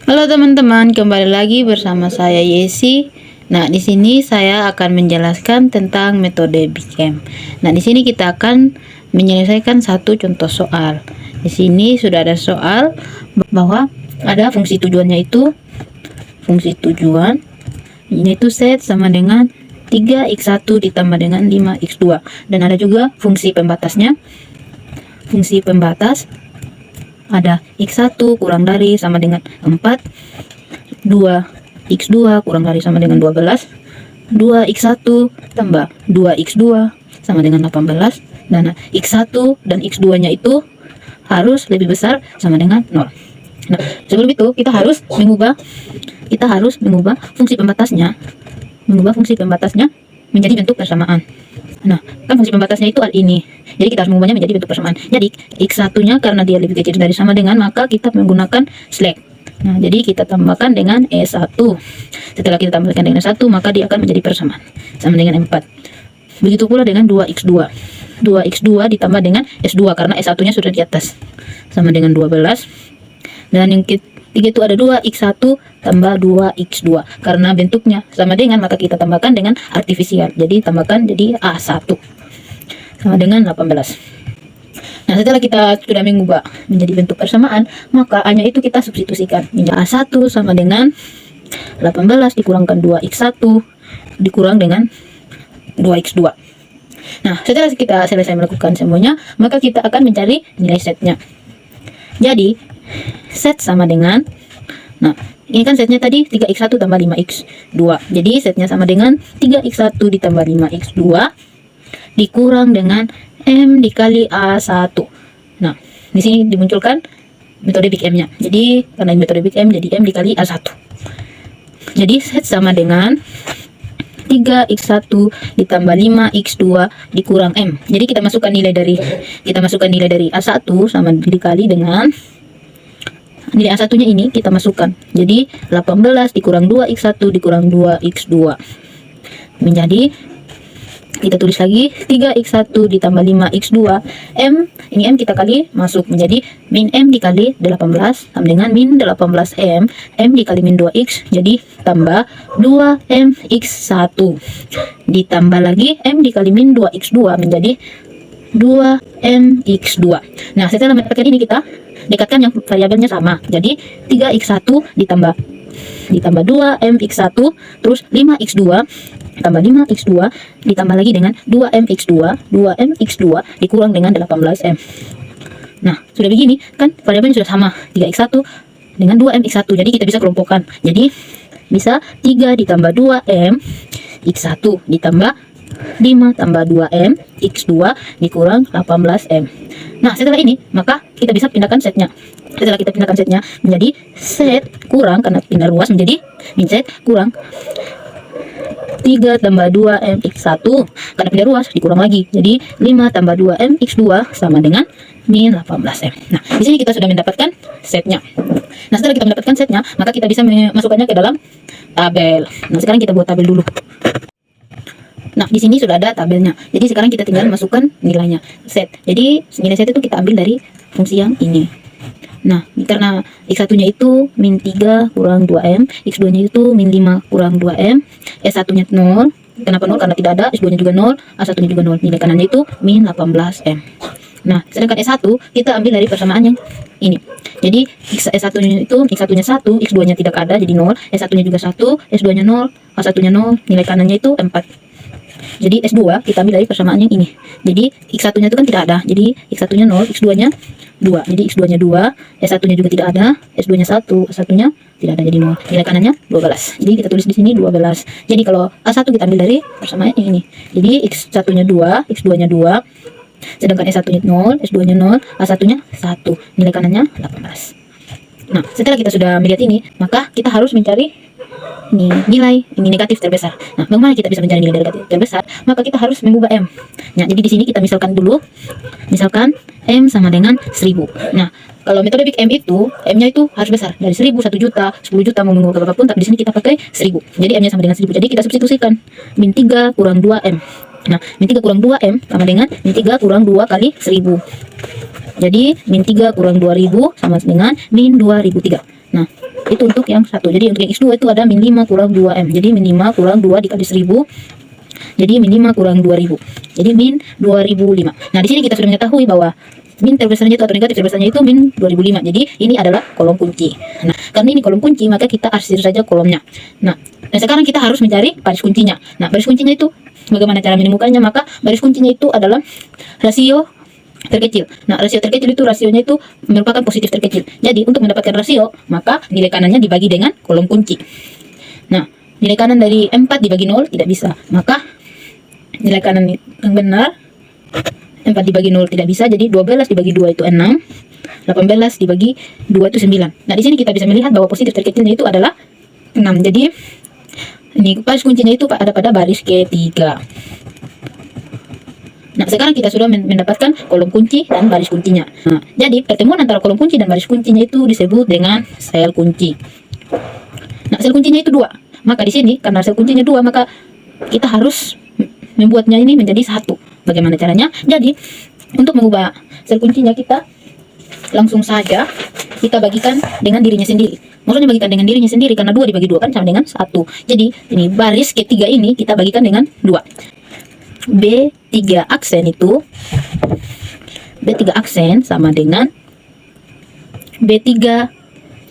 Halo teman-teman, kembali lagi bersama saya Yesi. Nah, di sini saya akan menjelaskan tentang metode Big M. Nah, di sini kita akan menyelesaikan satu contoh soal. Di sini sudah ada soal bahwa ada fungsi tujuannya itu fungsi tujuan ini itu set sama dengan 3x1 ditambah dengan 5x2, dan ada juga fungsi pembatasnya. Fungsi pembatas ada x1 kurang dari sama dengan 4, 2x2 kurang dari sama dengan 12, 2x1 tambah 2x2 sama dengan 18, dan x1 dan x2 nya itu harus lebih besar sama dengan 0. Nah, sebelum itu kita harus mengubah fungsi pembatasnya menjadi bentuk persamaan. Nah, kan fungsi pembatasnya itu hal ini. Jadi kita harus mengubahnya menjadi bentuk persamaan. Jadi x1-nya karena dia lebih kecil dari sama dengan, maka kita menggunakan slash. Nah, jadi kita tambahkan dengan S1. Setelah kita tambahkan dengan S1, maka dia akan menjadi persamaan sama dengan 4. Begitu pula dengan 2x2. 2x2 ditambah dengan S2 karena S1-nya sudah di atas. Sama dengan 12. Dan yang ketiga itu ada 2x1 tambah 2x2. Karena bentuknya sama dengan, maka kita tambahkan dengan artifisial. Jadi tambahkan jadi A1 sama dengan 18. Nah, setelah kita sudah mengubah menjadi bentuk persamaan, maka A-nya itu kita substitusikan. A1 sama dengan 18 dikurangkan 2x1 dikurang dengan 2x2. Nah, setelah kita selesai melakukan semuanya, maka kita akan mencari nilai setnya. Jadi, set sama dengan, nah, ini kan setnya tadi 3x1 tambah 5x2. Jadi, setnya sama dengan 3x1 ditambah 5x2 dikurang dengan M dikali A1. Nah, di sini dimunculkan metode Big M-nya. Jadi, karena metode Big M, jadi M dikali A1. Jadi, set sama dengan 3x1 ditambah 5x2 dikurang M. Jadi, kita masukkan nilai dari A1 sama dikali dengan nilai A1-nya ini kita masukkan. Jadi, 18 dikurang 2x1 dikurang 2x2 menjadi, kita tulis lagi 3x1 ditambah 5x2 M, ini M kita kali masuk menjadi min M dikali 18 sama dengan min 18M, M dikali min 2x jadi tambah 2mx1 ditambah lagi M dikali min 2x2 menjadi 2mx2. Nah, setelah mendapatkan ini kita dekatkan yang variabelnya sama. Jadi 3x1 ditambah 2mx1 terus 5x2 tambah 5x2 ditambah lagi dengan 2mx2 dikurang dengan 18m. Nah, sudah begini kan variabelnya sudah sama, 3x1 dengan 2mx1. Jadi kita bisa kelompokkan. Jadi bisa 3 ditambah 2m x1 ditambah 5 tambah 2m x2 dikurang 18m. Nah, setelah ini maka kita bisa pindahkan setnya. Setelah kita pindahkan setnya menjadi set kurang, karena pindah ruas menjadi min set kurang 3 tambah 2m x1 karena pindah ruas dikurang lagi jadi 5 tambah 2m x2 sama dengan min 18m. Nah, di sini kita sudah mendapatkan setnya. Nah, setelah kita mendapatkan setnya, maka kita bisa memasukkannya ke dalam tabel. Nah, sekarang kita buat tabel dulu. Nah, di sini sudah ada tabelnya. Jadi sekarang kita tinggal masukkan nilainya. Set. Jadi nilai set itu kita ambil dari fungsi yang ini. Nah, karena x1-nya itu min 3 kurang 2m, x2-nya itu min 5 kurang 2m, S1-nya 0. Kenapa 0? Karena tidak ada, S2-nya juga 0, A1-nya juga 0. Nilai kanannya itu min 18m. Nah, sedangkan S1 kita ambil dari persamaan yang ini. Jadi S1-nya itu x1-nya 1, x2-nya tidak ada jadi 0, S1-nya juga 1, S2-nya 0, A1-nya 0, nilai kanannya itu 4. Jadi S2 kita ambil dari persamaan yang ini. Jadi X1-nya itu kan tidak ada. Jadi X1-nya 0, X2-nya 2. Jadi X2-nya 2, S1-nya juga tidak ada, S2-nya 1, A1-nya tidak ada jadi 0. Nilai kanannya 12. Jadi kita tulis di sini 12. Jadi kalau A1 kita ambil dari persamaan yang ini. Jadi X1-nya 2, X2-nya 2. Sedangkan S1-nya 0, S2-nya 0, A1-nya 1. Nilai kanannya 18. Nah, setelah kita sudah melihat ini, maka kita harus mencari nilai negatif terbesar. Nah, bagaimana kita bisa mencari nilai negatif terbesar? Maka kita harus mengubah M. Nah, jadi di sini kita misalkan dulu, misalkan M sama dengan 1000. Nah, kalau metode Big M itu M-nya itu harus besar dari 1000, 1 juta, 10 juta, mau mengubah apapun, tapi di sini kita pakai 1000. Jadi M-nya sama dengan 1000. Jadi kita substitusikan min 3 kurang 2M. Nah, min 3 kurang 2M sama dengan min 3 kurang 2 kali 1000. Jadi min 3 kurang 2000 sama dengan min 2003. Nah, Itu untuk yang satu. Jadi untuk yang X2 itu ada min 5 kurang 2M. Jadi min 5 kurang 2 dikali 1000. Jadi min 5 kurang 2000. Jadi min 2005. Nah, di sini kita sudah mengetahui bahwa min terbesarnya itu atau negatif terbesarnya itu min 2005. Jadi ini adalah kolom kunci. Nah, karena ini kolom kunci, maka kita arsir saja kolomnya. Nah, sekarang kita harus mencari baris kuncinya. Nah, baris kuncinya itu bagaimana cara menemukannya? Maka baris kuncinya itu adalah rasio terkecil. Nah, rasio terkecil itu rasionya itu merupakan positif terkecil. Jadi untuk mendapatkan rasio, maka nilai kanannya dibagi dengan kolom kunci. Nah, nilai kanan dari 4 dibagi 0 tidak bisa. Maka nilai kanan yang benar 4 dibagi 0 tidak bisa. Jadi 12 dibagi 2 itu 6. 18 dibagi 2 itu 9. Nah, di sini kita bisa melihat bahwa positif terkecilnya itu adalah 6. Jadi ini baris kuncinya itu ada pada baris ketiga. Nah, sekarang kita sudah mendapatkan kolom kunci dan baris kuncinya. Nah, jadi pertemuan antara kolom kunci dan baris kuncinya itu disebut dengan sel kunci. Nah, sel kuncinya itu 2. Maka di sini karena sel kuncinya 2, maka kita harus membuatnya ini menjadi 1. Bagaimana caranya? Jadi untuk mengubah sel kuncinya kita langsung saja kita bagikan dengan dirinya sendiri. Maksudnya bagikan dengan dirinya sendiri karena 2 dibagi 2 kan sama dengan 1. Jadi ini baris ketiga ini kita bagikan dengan 2. B3 aksen itu B3 aksen sama dengan B3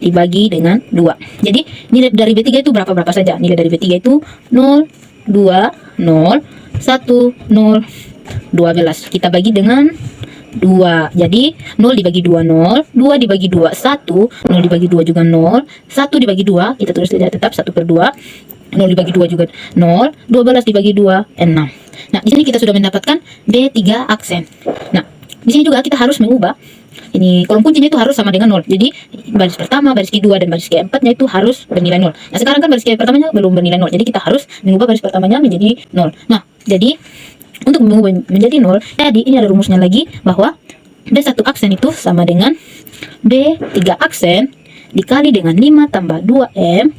dibagi dengan 2. Jadi nilai dari B3 itu berapa saja. Nilai dari B3 itu 0, 2, 0, 1, 0, 12. Kita bagi dengan 2. Jadi 0 dibagi 2 0, 2 dibagi 2 1, 0 dibagi 2 juga 0, 1 dibagi 2 kita tulis saja tetap 1/2. 0 dibagi 2 juga 0, 12 dibagi 2 6. Nah, di sini kita sudah mendapatkan B3 aksen. Nah, di sini juga kita harus mengubah ini kolom kuncinya itu harus sama dengan 0. Jadi baris pertama, baris kedua dan baris keempatnya itu harus bernilai 0. Nah, sekarang kan baris pertamanya belum bernilai 0. Jadi kita harus mengubah baris pertamanya menjadi 0. Nah, jadi untuk mengubah menjadi 0, jadi ini ada rumusnya lagi bahwa B1 aksen itu sama dengan B3 aksen dikali dengan 5 tambah 2M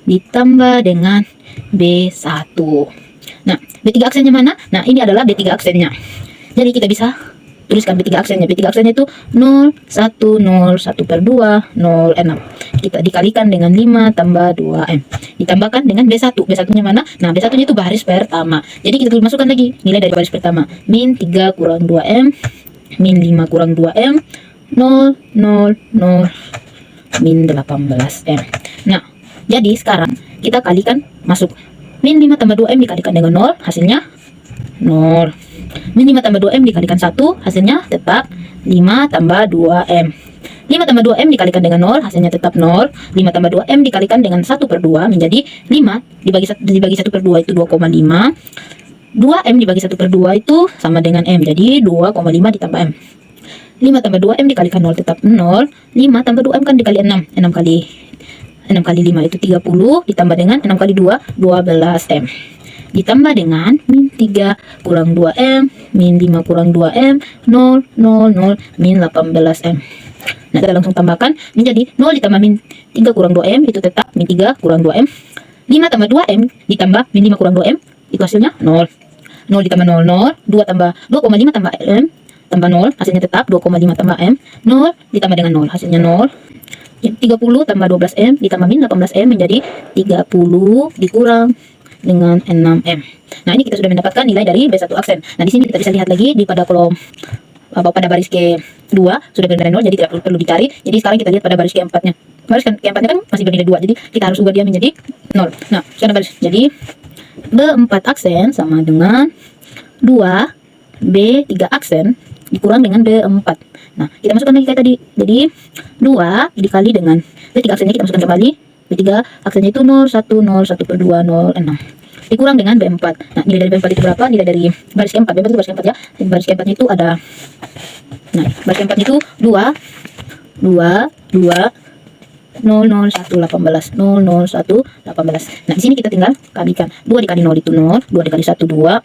ditambah dengan B1. Nah, B3 aksennya mana? Nah, ini adalah B3 aksennya. Jadi kita bisa tuliskan B3 aksennya. B3 aksennya itu 0, 1, 0, 1/2, 0, 6. Kita dikalikan dengan 5 tambah 2M. Ditambahkan dengan B1. B1-nya mana? Nah, B1-nya itu baris pertama. Jadi kita masukkan lagi nilai dari baris pertama. Min 3 kurang 2M, min 5 kurang 2M, 0, 0, 0, min 18M. Nah, jadi sekarang kita kalikan masuk. Min 5 tambah 2M dikalikan dengan 0, hasilnya 0. Min 5 tambah 2M dikalikan 1, hasilnya tetap 5 tambah 2M. 5 tambah 2M dikalikan dengan 0, hasilnya tetap 0. 5 tambah 2M dikalikan dengan 1/2 menjadi 5 dibagi 1/2 itu 2,5. 2M dibagi 1/2 itu sama dengan M, jadi 2,5 ditambah M. 5 tambah 2M dikalikan 0 tetap 0. 5 tambah 2M kan dikali 6. 6 kali 5 itu 30 ditambah dengan 6 kali 2 12M. Ditambah dengan min 3 kurang 2M, min 5 kurang 2M, 0, 0, 0, min 18M. Nah, kita langsung tambahkan menjadi 0 ditambah min 3 kurang 2M itu tetap min 3 kurang 2M. 5 tambah 2M ditambah min 5 kurang 2M itu hasilnya 0. 0 ditambah 0, 0. 2 tambah 2,5 tambah M tambah 0 hasilnya tetap 2,5 tambah M. 0 ditambah dengan 0 hasilnya 0. 30 tambah 12M ditambah min 18M menjadi 30 dikurang dengan 6M. Nah, ini kita sudah mendapatkan nilai dari B1 aksen. Nah, di sini kita bisa lihat lagi di pada kolom pada baris ke-2 sudah bernilai 0, jadi tidak perlu dicari. Jadi sekarang kita lihat pada baris ke-4-nya. Baris ke-4-nya kan masih bernilai 2, jadi kita harus ubah dia menjadi 0. Nah, sekarang baris. Jadi B4 aksen sama dengan 2 B3 aksen dikurang dengan B4. Nah, kita masukkan lagi kayak tadi. Jadi 2 dikali dengan B3 aksennya kita masukkan kembali. B3 aksennya itu 0, 1, 0, 1/2, 0, 6. Dikurang dengan B4. Nah, nilai dari B4 itu berapa? Nilai dari baris ke-4. B4 itu baris ke-4 ya. Baris ke-4 itu ada. Nah, baris ke-4 itu 2, 2, 2, 0, 0, 1, 18, 0, 0, 1, 18. Nah, di sini kita tinggal kalikan. 2 dikali 0 itu 0, 2 dikali 1, 2,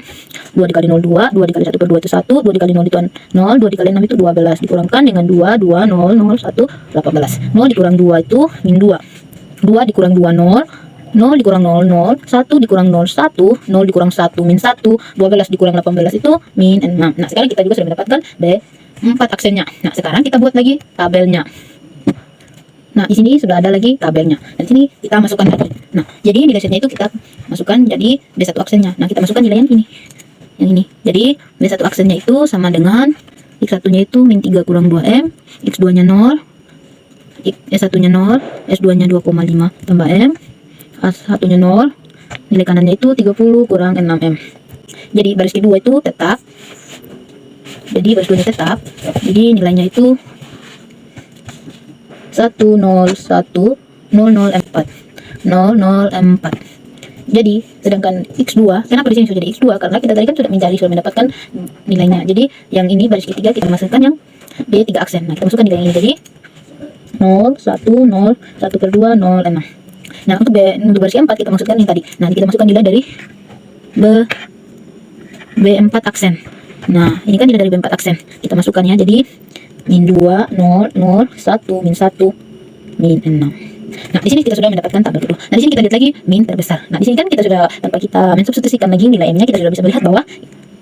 2 dikali 0, 2, 2 dikali 1/2 itu 1, 2 dikali 0 itu 0, 2 dikali 6 itu 12. Dikurangkan dengan 2, 2, 0, 0, 1, 18. 0 dikurang 2 itu min 2. 2 dikurang 2, 0. 0 dikurang 0, 0. 1 dikurang 0, 1. 0 dikurang 1, min 1. 12 dikurang 18 itu min 6. Nah, sekarang kita juga sudah mendapatkan B4 aksennya. Nah, sekarang kita buat lagi tabelnya. Nah, di sini sudah ada lagi tabelnya. Dan di sini kita masukkan lagi. Nah, jadi nilai setnya itu kita masukkan jadi B1 aksennya. Nah, kita masukkan nilai yang ini. Yang ini. Jadi B1 aksennya itu sama dengan X1-nya itu min 3 kurang 2M, X2-nya 0, S1-nya 0, S2-nya 2,5 tambah M, A1-nya 0, nilai kanannya itu 30 kurang 6M. Jadi baris kedua itu tetap. Jadi baris keduanya tetap. Jadi nilainya itu 101,004. Jadi sedangkan X2, kenapa di sini sudah jadi X2? Karena kita tadi kan sudah mencari, sudah mendapatkan nilainya. Jadi yang ini baris ketiga kita masukkan yang B3 aksen. Nah, kita masukkan nilai ini jadi 0, 1, 0, 1 per 2, 0, 6. Nah, untuk baris keempat kita masukkan yang tadi. Nah, kita masukkan nilai dari B4 aksen. Nah, ini kan nilai dari B4 aksen. Kita masukkan ya. Jadi min 2, 0, 0, 1, min 1, min 6. Nah, di sini kita sudah mendapatkan tabel kedua. Nah, di sini kita lihat lagi min terbesar. Nah, di sini kan kita sudah, tanpa kita mensubstitusikan lagi nilai M-nya, kita sudah bisa melihat bahwa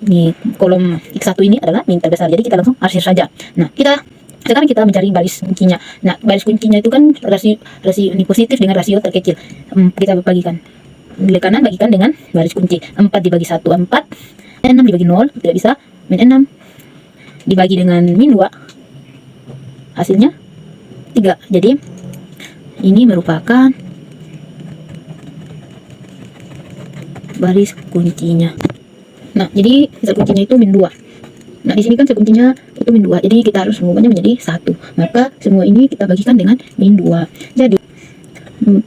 di kolom X1 ini adalah min terbesar. Jadi kita langsung arsir saja. Nah, sekarang kita mencari baris kuncinya. Nah, baris kuncinya itu kan rasio ini positif dengan rasio terkecil. Kita bagikan. Nilai kanan bagikan dengan baris kunci. 4 dibagi 1, 4. 6 dibagi 0, tidak bisa. Min 6 dibagi dengan min 2. Hasilnya 3. Jadi ini merupakan baris kuncinya. Nah, jadi sel kuncinya itu min 2. Nah, di sini kan sel kuncinya itu min 2. Jadi kita harus mengubahnya menjadi 1. Maka semua ini kita bagikan dengan min 2. Jadi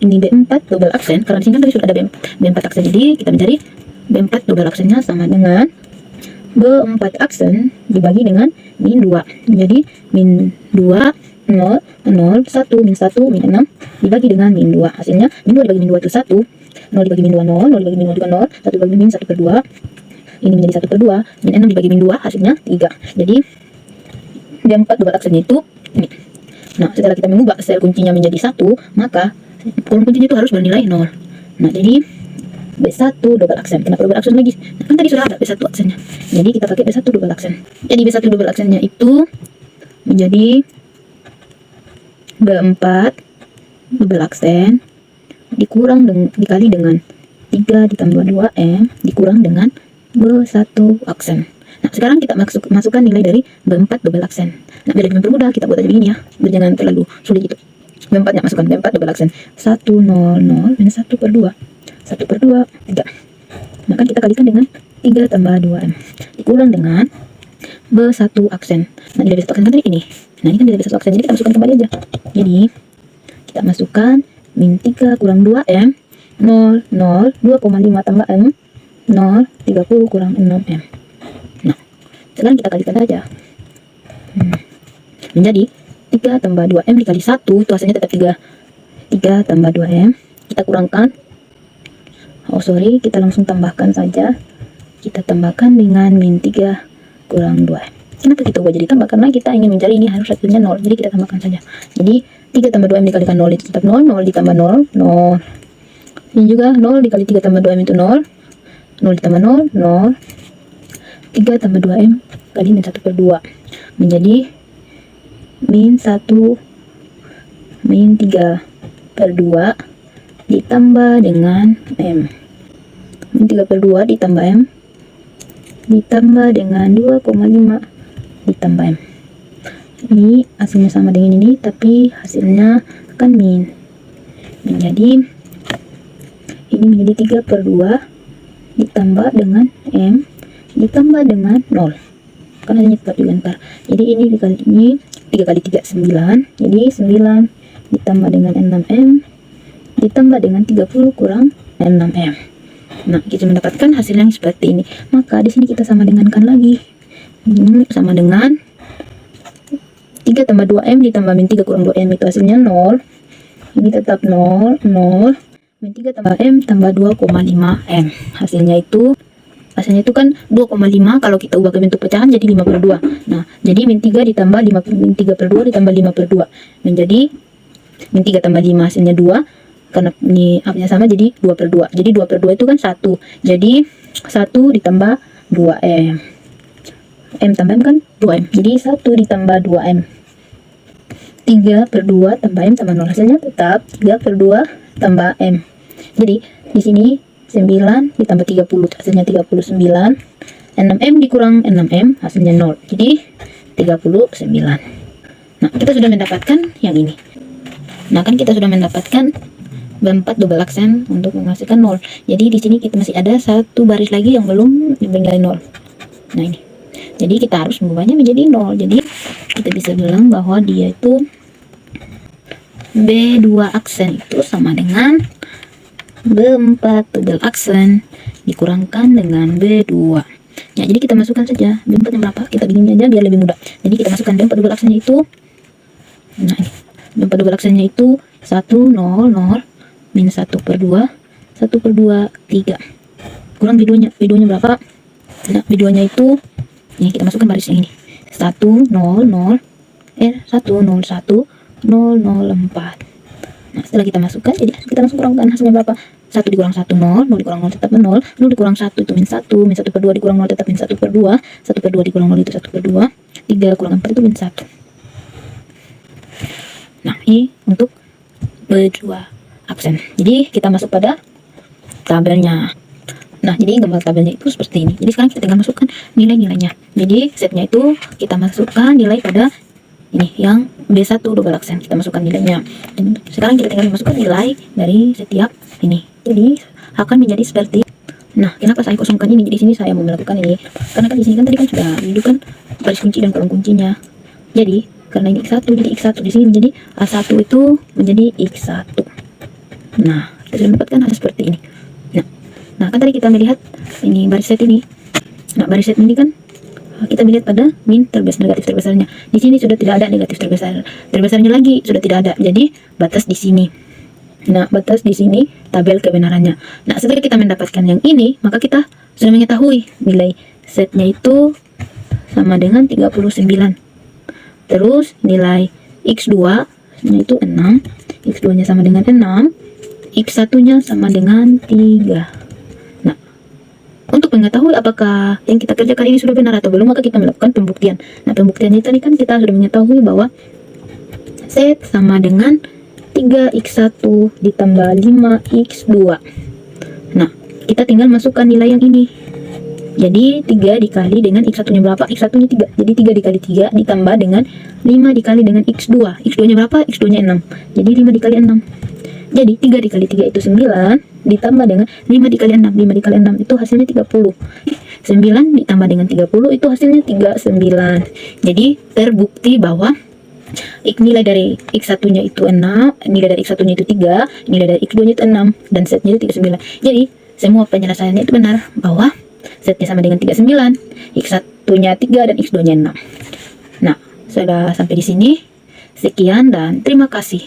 ini B4 double aksen, karena di sini kan tadi sudah ada B4 aksen. Jadi kita mencari B4 double aksennya sama dengan B4 aksen dibagi dengan min 2. Jadi min 2 0, 0, 1, min 1, min 6 dibagi dengan min 2. Hasilnya min 2 dibagi min 2 itu 1. 0 dibagi min 2 0, 0 dibagi min 2 juga 0, 1 dibagi min 1 per 2. Ini menjadi 1 per 2. Min 6 dibagi min 2 hasilnya 3. Jadi B4 double aksennya itu ini. Nah, setelah kita mengubah sel kuncinya menjadi 1, maka kolom kuncinya itu harus bernilai 0. Nah, jadi B1 double aksen. Kenapa double aksen lagi? Nah, kan tadi sudah ada B1 aksennya. Jadi kita pakai B1 double aksen. Jadi B1 double aksennya itu menjadi B4 double aksen dikali dengan 3 ditambah 2M dikurang dengan B1 aksen. Nah, sekarang kita masukkan nilai dari B4 double aksen. Nah, biar lebih mempermudah kita buat aja begini ya, biar jangan terlalu sulit gitu. B4 nya masukkan B4 double aksen 1 0 0 minus 1 per 2 1 per 2 3. Maka kita kalikan dengan 3 tambah 2M dikurang dengan B1 aksen. Nah, nilai B1 aksen kan tadi ini. Nah, ini kan nilai B1 aksen, jadi kita masukkan kembali aja. Jadi kita masukkan min 3 kurang 2M 0 0 2,5 tambah M 0 30 kurang 6M. Nah, sekarang kita kalikan saja. Menjadi 3 tambah 2M dikali 1 itu hasilnya tetap 3. 3 tambah 2M kita kurangkan. Kita langsung tambahkan saja. Kita tambahkan dengan min 3 kurang 2M. Kenapa kita ubah jadi tambah? Karena kita ingin mencari ini harus hasilnya 0. Jadi kita tambahkan saja. Jadi 3 tambah 2M dikalikan 0 itu tetap 0. 0 ditambah 0, 0. Ini juga 0 dikali 3 tambah 2M itu 0. 0 ditambah 0, 0. 3 tambah 2M kali min 1 per 2. Menjadi min 1 min 3 per 2 ditambah dengan M. Min 3 per 2 ditambah M ditambah dengan 2,5 ditambah M. Ini hasilnya sama dengan ini, tapi hasilnya akan min. Menjadi ini menjadi 3 per 2 ditambah dengan M ditambah dengan 0. Karena ini tetap juga ntar. Jadi ini dikali ini 3 kali 3 9. Jadi 9 ditambah dengan 6M ditambah dengan 30 kurang 6M. Nah, kita mendapatkan hasil yang seperti ini. Maka di sini kita sama dengankan lagi. Ini sama dengan 3 tambah 2M ditambah min 3 kurang 2M itu hasilnya 0. Ini tetap 0, 0. Min 3 tambah M tambah 2,5M. Hasilnya itu kan 2,5 kalau kita ubah ke bentuk pecahan jadi 5 per 2. Nah, jadi min 3 ditambah 5 min 3 per 2 ditambah 5 per 2. Menjadi min 3 tambah 5 hasilnya 2. Karena ini A-nya sama jadi 2 per 2. Jadi 2 per 2 itu kan 1. Jadi 1 ditambah 2M. M tambah M kan 2M. Jadi 1 ditambah 2M. 3/2 tambah M tambah 0. Hasilnya tetap 3/2 tambah M. Jadi di sini 9 ditambah 30 hasilnya 39. 6M dikurang 6M hasilnya 0. Jadi 39. Nah, kita sudah mendapatkan yang ini. Nah, kan kita sudah mendapatkan B4 double aksen untuk menghasilkan 0. Jadi di sini kita masih ada satu baris lagi yang belum diberi 0. Nah, ini. Jadi kita harus mengubahnya menjadi 0. Jadi kita bisa bilang bahwa dia itu B2 aksen itu sama dengan B4 double aksen dikurangkan dengan B2. Ya, jadi kita masukkan saja B4 yang berapa, kita bikinnya aja biar lebih mudah. Jadi kita masukkan B4 double aksennya itu, nah ini, B4 double aksennya itu 1, 0, 0, min 1/2, 1/2, 3. Kurang B2 nya, B2 nya berapa? Nah, B2 nya itu, ini kita masukkan baris yang ini. 1, 0, 0, 1, 0, 1, 0, 0, 4. Nah, setelah kita masukkan, jadi kita langsung kurangkan hasilnya berapa? 1 dikurang 1, 0, 0 dikurang 0 tetap 0, 0 dikurang 1 itu min 1, min 1/2 dikurang 0 tetap min 1/2, 1/2 dikurang 0 itu 1/2, 3 kurang 4 itu min 1. Nah, ini untuk B2 aksen. Jadi kita masuk pada tabelnya. Nah, jadi gambar tabelnya itu seperti ini. Jadi sekarang kita tinggal masukkan nilai-nilainya. Jadi setnya itu kita masukkan nilai pada ini yang B1 double aksen, kita masukkan nilainya. Dan sekarang kita tinggal masukkan nilai dari setiap ini. Jadi akan menjadi seperti, nah, kenapa saya kosongkan ini? Jadi di sini saya mau melakukan ini karena kan di sini kan tadi kan sudah menunjukkan baris kunci dan kolom kuncinya. Jadi karena ini X1 jadi X1 di sini menjadi A1 itu menjadi X1. Nah, kita sudah mendapatkan hal seperti ini. Nah, kan tadi kita melihat ini baris set ini. Nah, baris set ini kan kita melihat pada min terbesar, negatif terbesarnya. Di sini sudah tidak ada negatif terbesar. Terbesarnya lagi sudah tidak ada. Jadi batas di sini. Nah, batas di sini tabel kebenarannya. Nah, setelah kita mendapatkan yang ini, maka kita sudah mengetahui nilai setnya itu sama dengan 39. Terus nilai X2 nya itu 6, X2 nya sama dengan 6, X1 nya sama dengan 3. Nah, untuk mengetahui apakah yang kita kerjakan ini sudah benar atau belum, maka kita melakukan pembuktian. Nah, pembuktiannya tadi kan kita sudah mengetahui bahwa set sama dengan 3x1 ditambah 5x2. Nah, kita tinggal masukkan nilai yang ini. Jadi 3 dikali dengan x1 nya berapa? X1 nya 3. Jadi 3 dikali 3 ditambah dengan 5 dikali dengan x2. X2 nya berapa? X2 nya 6. Jadi 5 dikali 6. Jadi 3 dikali 3 itu 9 ditambah dengan 5 dikali 6. 5 dikali 6 itu hasilnya 30. 9 ditambah dengan 30 itu hasilnya 39. Jadi terbukti bahwa nilai dari X1 nya itu 6, nilai dari X1 nya itu 3, nilai dari X2 nya itu 6, dan setnya itu 39. Jadi semua penjelasannya itu benar bahwa setnya sama dengan 39, X1 nya 3 dan X2 nya 6. Nah, sudah sampai di sini. Sekian dan terima kasih.